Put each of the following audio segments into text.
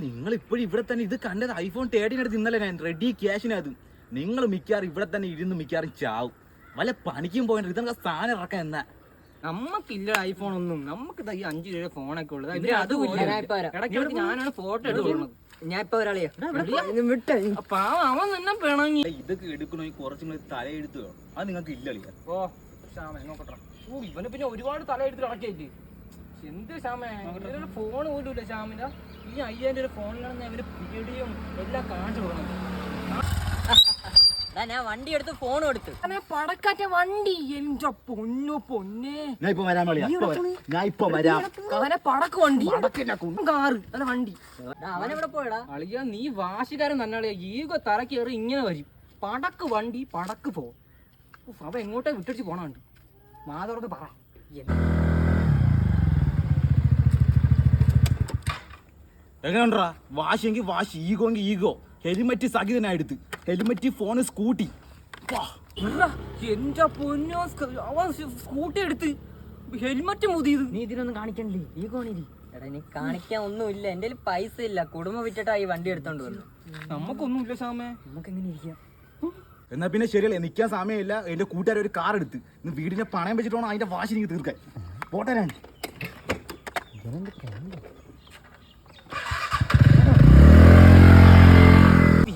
നിങ്ങൾ ഇപ്പോഴും ഇവിടെ തന്നെ ഇത് കണ്ടത് ഐഫോൺ 13 എടുത്ത് ഇന്നലെ ഞാൻ റെഡി ക്യാഷിനത്. നിങ്ങൾ മിക്കാറും ഇവിടെ തന്നെ ഇരുന്ന് മിക്കാറും ചാവും. വല്ല പണിക്കും പോയിട്ട് ഇതൊക്കെ സ്ഥാനം ഇറക്കാൻ എന്നാ. നമ്മക്കില്ല ഐഫോൺ ഒന്നും. നമുക്ക് 5 രൂപ ഫോണൊക്കെ ഉള്ളത്. ഇടയ്ക്കിടയ്ക്ക് ഞാനാണ് ഫോട്ടോ എടുക്കുന്നത്. ഞാൻ ഇപ്പൊ ഒരാളെയാ അവൻ തന്നെ പിണങ്ങി. ഇതൊക്കെ എടുക്കണോ കുറച്ചും തലയെടുത്ത് വേണം. അത് നിങ്ങൾക്ക് ഇല്ല. ഓ ശ്യാമേ നോക്കട്ടെ. ഓ ഇവന് പിന്നെ ഒരുപാട് തല എടുത്ത് നടക്കേറ്റ്. എന്ത് ശ്യാമേ ഫോൺ പോലും ഇല്ല ശ്യാമിന്റെ. ഈ 5000 രൂപ ഫോണിലാണ് ഇവര് പിടിയും എല്ലാം കാണിച്ചു കൊടുക്കണം. ഞാൻ വണ്ടി എടുത്ത് ഫോൺ എടുത്ത് പടക്കാറ്റ വണ്ടി എന്റെ പൊന്നെ. ഞാൻ ഇപ്പൊ വരാൻ പടക്ക് വണ്ടി കാറ് അല്ല വണ്ടി. അവനെവിടെ പോയടാ അളിയ നീ വാശിക്കാരൻ തന്നെ. ഈഗോ തലക്കേറി ഇങ്ങനെ വരും. പടക്ക് വണ്ടി പടക്ക് പോ. അവ എങ്ങോട്ടാ വിട്ടടിച്ച് പോണുണ്ട്. മാതോർക്ക് പറ. എങ്ങനെണ്ടാ വാശിയെങ്കിൽ വാശി, ഈഗോങ്കി ഈഗോ. ഹെൽമെറ്റ് സഹിതനായെടുത്ത്. Helmet, phone, scooty. എന്റെ പൊന്നോ അവൻ സ്കൂട്ടി എടുത്ത് ഹെൽമെറ്റ് മുതിയത്. നീ ഇതിനൊന്നും കാണിക്കണില്ലേ? ഈ കോണിരി എടാ നീ കാണിക്കാൻ ഒന്നുമില്ല. എന്റെ പൈസ ഇല്ല. കുടുംബം വിറ്റിട്ടാ ഈ വണ്ടി എടുത്തോണ്ട് വന്നു. നമുക്കൊന്നുമില്ല സാമേ. നമുക്ക് എങ്ങനെ ഇരിക്കാം? എന്നാ പിന്നെ ശരിയല്ലേ, നിൽക്കാൻ സമയമില്ല. എന്റെ കൂട്ടുകാർ ഒരു കാർ എടുത്ത് വീടിനെ പണയം വെച്ചിട്ട് വേണം അതിന്റെ വാശി എനിക്ക് തീർക്കാൻ. പോട്ടേരാണ്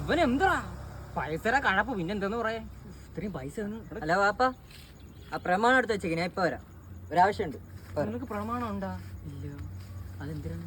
ഇവനെന്താ പൈസ കഴപ്പ്. പിന്നെന്താന്ന് പറയാ ഇത്രയും പൈസ അല്ല വാപ്പ. ആ പ്രമാണം എടുത്ത് വെച്ചേക്ക്. ഞാൻ ഇപ്പൊ വരാം. ഒരാവശ്യമുണ്ട്. നിനക്ക് പ്രമാണം ഉണ്ടാ? ഇല്ല. അതെന്തിനാണ്?